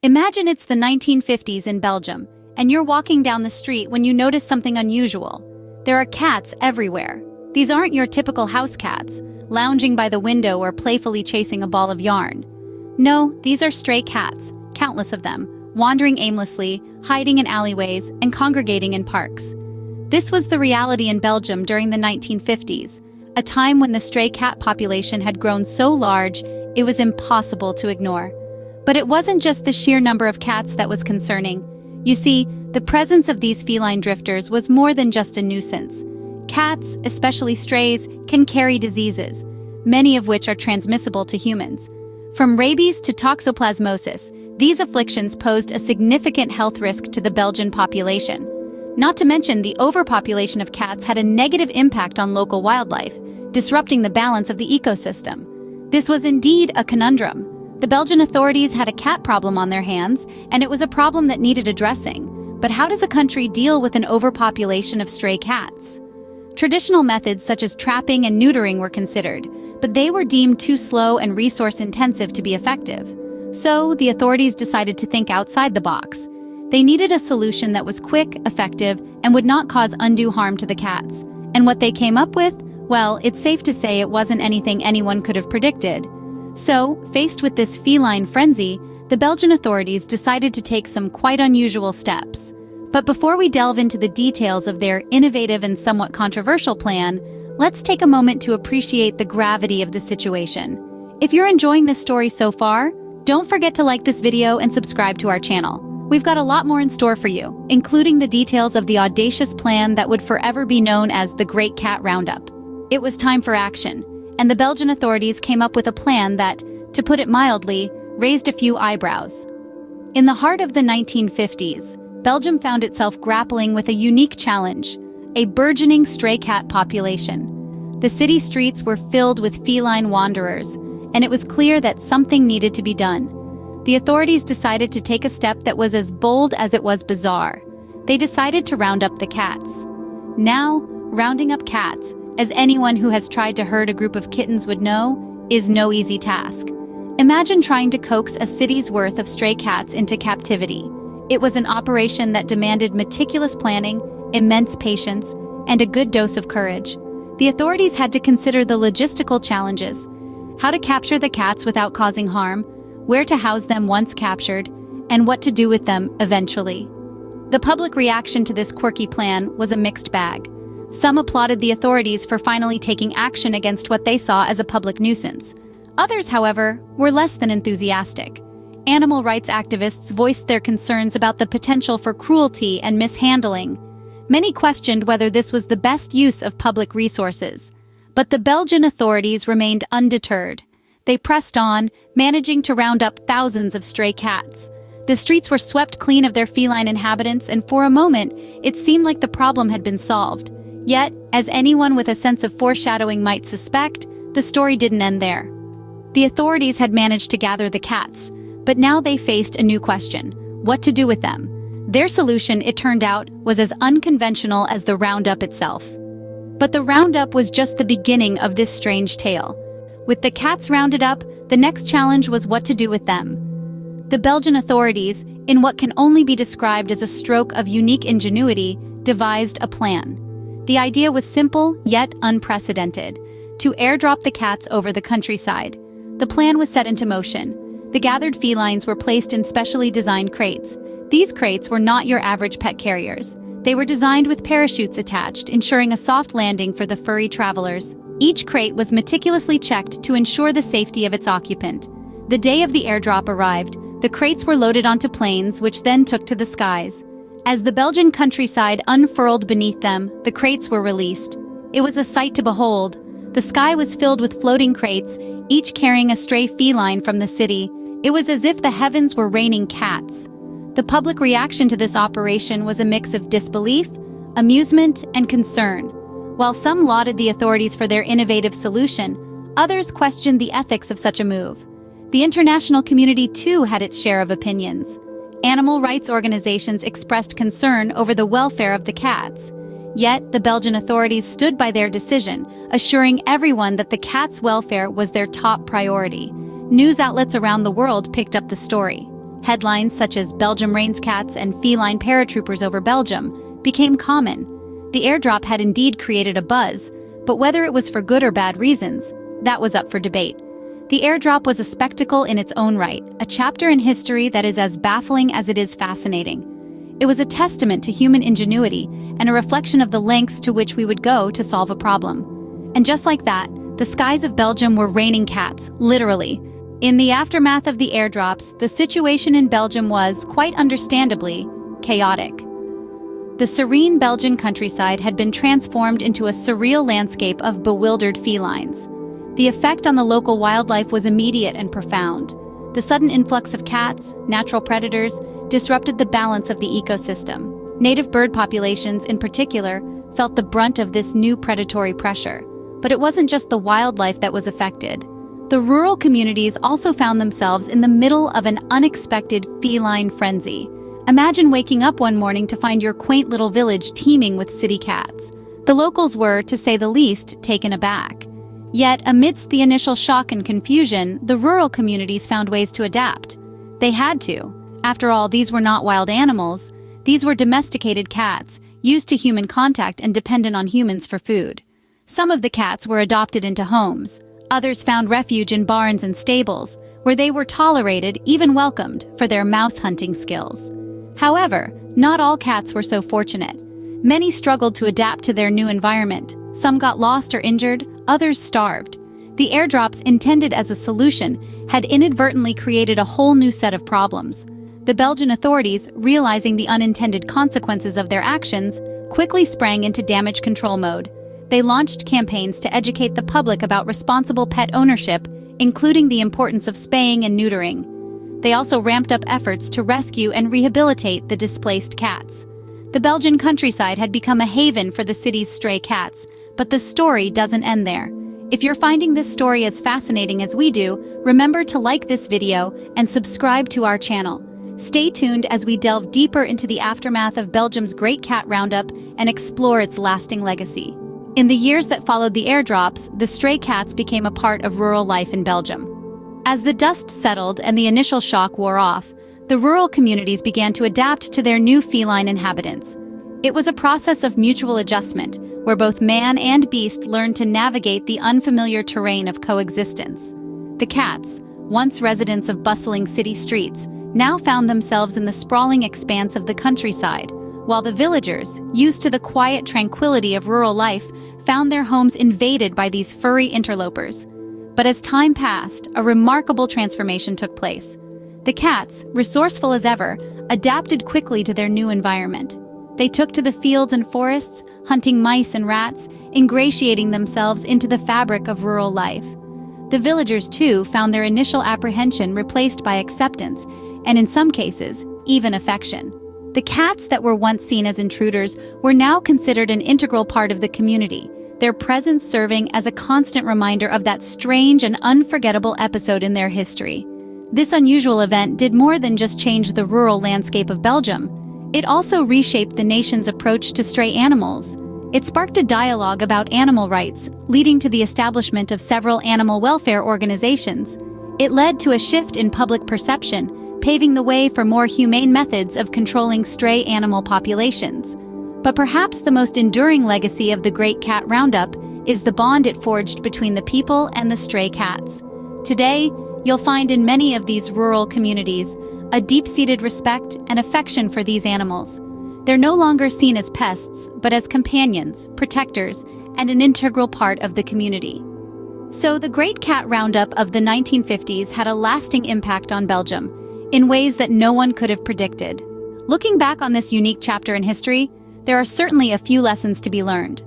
Imagine it's the 1950s in Belgium, and you're walking down the street when you notice something unusual. There are cats everywhere. These aren't your typical house cats, lounging by the window or playfully chasing a ball of yarn. No, these are stray cats, countless of them, wandering aimlessly, hiding in alleyways, and congregating in parks. This was the reality in Belgium during the 1950s, a time when the stray cat population had grown so large it was impossible to ignore. But it wasn't just the sheer number of cats that was concerning. You see, the presence of these feline drifters was more than just a nuisance. Cats, especially strays, can carry diseases, many of which are transmissible to humans. From rabies to toxoplasmosis, these afflictions posed a significant health risk to the Belgian population. Not to mention, the overpopulation of cats had a negative impact on local wildlife, disrupting the balance of the ecosystem. This was indeed a conundrum. The Belgian authorities had a cat problem on their hands, and it was a problem that needed addressing. But how does a country deal with an overpopulation of stray cats? Traditional methods such as trapping and neutering were considered, but they were deemed too slow and resource-intensive to be effective. So, the authorities decided to think outside the box. They needed a solution that was quick, effective, and would not cause undue harm to the cats. And what they came up with? Well, it's safe to say it wasn't anything anyone could have predicted. So, faced with this feline frenzy, the Belgian authorities decided to take some quite unusual steps. But before we delve into the details of their innovative and somewhat controversial plan, let's take a moment to appreciate the gravity of the situation. If you're enjoying this story so far, don't forget to like this video and subscribe to our channel. We've got a lot more in store for you, including the details of the audacious plan that would forever be known as the Great Cat Roundup. It was time for action, and the Belgian authorities came up with a plan that, to put it mildly, raised a few eyebrows. In the heart of the 1950s, Belgium found itself grappling with a unique challenge: a burgeoning stray cat population. The city streets were filled with feline wanderers, and it was clear that something needed to be done. The authorities decided to take a step that was as bold as it was bizarre. They decided to round up the cats. Now, rounding up cats, as anyone who has tried to herd a group of kittens would know, is no easy task. Imagine trying to coax a city's worth of stray cats into captivity. It was an operation that demanded meticulous planning, immense patience, and a good dose of courage. The authorities had to consider the logistical challenges: how to capture the cats without causing harm, where to house them once captured, and what to do with them eventually. The public reaction to this quirky plan was a mixed bag. Some applauded the authorities for finally taking action against what they saw as a public nuisance. Others, however, were less than enthusiastic. Animal rights activists voiced their concerns about the potential for cruelty and mishandling. Many questioned whether this was the best use of public resources. But the Belgian authorities remained undeterred. They pressed on, managing to round up thousands of stray cats. The streets were swept clean of their feline inhabitants, and for a moment, it seemed like the problem had been solved. Yet, as anyone with a sense of foreshadowing might suspect, the story didn't end there. The authorities had managed to gather the cats, but now they faced a new question: what to do with them? Their solution, it turned out, was as unconventional as the roundup itself. But the roundup was just the beginning of this strange tale. With the cats rounded up, the next challenge was what to do with them. The Belgian authorities, in what can only be described as a stroke of unique ingenuity, devised a plan. The idea was simple, yet unprecedented: to airdrop the cats over the countryside. The plan was set into motion. The gathered felines were placed in specially designed crates. These crates were not your average pet carriers. They were designed with parachutes attached, ensuring a soft landing for the furry travelers. Each crate was meticulously checked to ensure the safety of its occupant. The day of the airdrop arrived, the crates were loaded onto planes, which then took to the skies. As the Belgian countryside unfurled beneath them, the crates were released. It was a sight to behold. The sky was filled with floating crates, each carrying a stray feline from the city. It was as if the heavens were raining cats. The public reaction to this operation was a mix of disbelief, amusement, and concern. While some lauded the authorities for their innovative solution, others questioned the ethics of such a move. The international community too had its share of opinions. Animal rights organizations expressed concern over the welfare of the cats. Yet, the Belgian authorities stood by their decision, assuring everyone that the cats' welfare was their top priority. News outlets around the world picked up the story. Headlines such as "Belgium rains cats" and "Feline paratroopers over Belgium" became common. The airdrop had indeed created a buzz, but whether it was for good or bad reasons, that was up for debate. The airdrop was a spectacle in its own right, a chapter in history that is as baffling as it is fascinating. It was a testament to human ingenuity and a reflection of the lengths to which we would go to solve a problem. And just like that, the skies of Belgium were raining cats, literally. In the aftermath of the airdrops, the situation in Belgium was, quite understandably, chaotic. The serene Belgian countryside had been transformed into a surreal landscape of bewildered felines. The effect on the local wildlife was immediate and profound. The sudden influx of cats, natural predators, disrupted the balance of the ecosystem. Native bird populations, in particular, felt the brunt of this new predatory pressure. But it wasn't just the wildlife that was affected. The rural communities also found themselves in the middle of an unexpected feline frenzy. Imagine waking up one morning to find your quaint little village teeming with city cats. The locals were, to say the least, taken aback. Yet, amidst the initial shock and confusion, the rural communities found ways to adapt. They had to. After all, these were not wild animals. These were domesticated cats, used to human contact and dependent on humans for food. Some of the cats were adopted into homes. Others found refuge in barns and stables, where they were tolerated, even welcomed, for their mouse hunting skills. However, not all cats were so fortunate. Many struggled to adapt to their new environment. Some got lost or injured, others starved. The airdrops, intended as a solution, had inadvertently created a whole new set of problems. The Belgian authorities, realizing the unintended consequences of their actions, quickly sprang into damage control mode. They launched campaigns to educate the public about responsible pet ownership, including the importance of spaying and neutering. They also ramped up efforts to rescue and rehabilitate the displaced cats. The Belgian countryside had become a haven for the city's stray cats, but the story doesn't end there. If you're finding this story as fascinating as we do, remember to like this video and subscribe to our channel. Stay tuned as we delve deeper into the aftermath of Belgium's Great Cat Roundup and explore its lasting legacy. In the years that followed the airdrops, the stray cats became a part of rural life in Belgium. As the dust settled and the initial shock wore off, the rural communities began to adapt to their new feline inhabitants. It was a process of mutual adjustment, where both man and beast learned to navigate the unfamiliar terrain of coexistence. The cats, once residents of bustling city streets, now found themselves in the sprawling expanse of the countryside, while the villagers, used to the quiet tranquility of rural life, found their homes invaded by these furry interlopers. But as time passed, a remarkable transformation took place. The cats, resourceful as ever, adapted quickly to their new environment. They took to the fields and forests, hunting mice and rats, ingratiating themselves into the fabric of rural life. The villagers, too, found their initial apprehension replaced by acceptance, and in some cases, even affection. The cats that were once seen as intruders were now considered an integral part of the community, their presence serving as a constant reminder of that strange and unforgettable episode in their history. This unusual event did more than just change the rural landscape of Belgium. It also reshaped the nation's approach to stray animals. It sparked a dialogue about animal rights, leading to the establishment of several animal welfare organizations. It led to a shift in public perception, paving the way for more humane methods of controlling stray animal populations. But perhaps the most enduring legacy of the Great Cat Roundup is the bond it forged between the people and the stray cats. Today, you'll find in many of these rural communities a deep-seated respect and affection for these animals. They're no longer seen as pests, but as companions, protectors, and an integral part of the community. So the Great Cat Roundup of the 1950s had a lasting impact on Belgium, in ways that no one could have predicted. Looking back on this unique chapter in history, there are certainly a few lessons to be learned.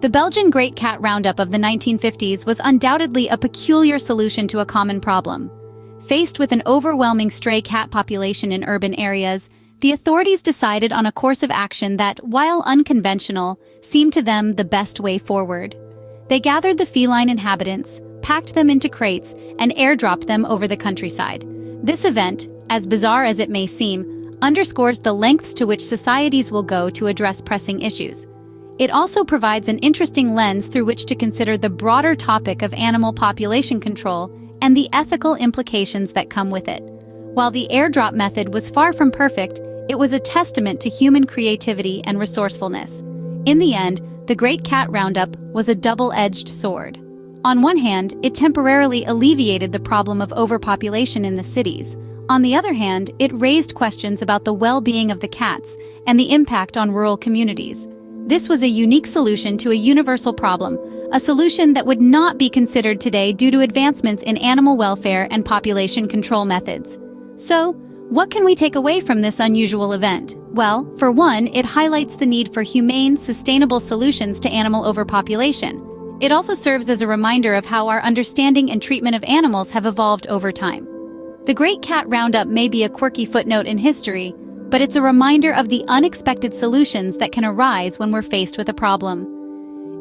The Belgian Great Cat Roundup of the 1950s was undoubtedly a peculiar solution to a common problem. Faced with an overwhelming stray cat population in urban areas, the authorities decided on a course of action that, while unconventional, seemed to them the best way forward. They gathered the feline inhabitants, packed them into crates, and airdropped them over the countryside. This event, as bizarre as it may seem, underscores the lengths to which societies will go to address pressing issues. It also provides an interesting lens through which to consider the broader topic of animal population control and the ethical implications that come with it. While the airdrop method was far from perfect, it was a testament to human creativity and resourcefulness. In the end, the Great Cat Roundup was a double-edged sword. On one hand, it temporarily alleviated the problem of overpopulation in the cities. On the other hand, it raised questions about the well-being of the cats and the impact on rural communities. This was a unique solution to a universal problem, a solution that would not be considered today due to advancements in animal welfare and population control methods. So, what can we take away from this unusual event? Well, for one, it highlights the need for humane, sustainable solutions to animal overpopulation. It also serves as a reminder of how our understanding and treatment of animals have evolved over time. The Great Cat Roundup may be a quirky footnote in history, but it's a reminder of the unexpected solutions that can arise when we're faced with a problem.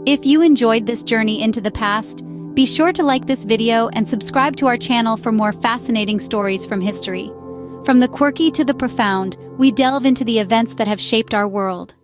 If you enjoyed this journey into the past, be sure to like this video and subscribe to our channel for more fascinating stories from history. From the quirky to the profound, we delve into the events that have shaped our world.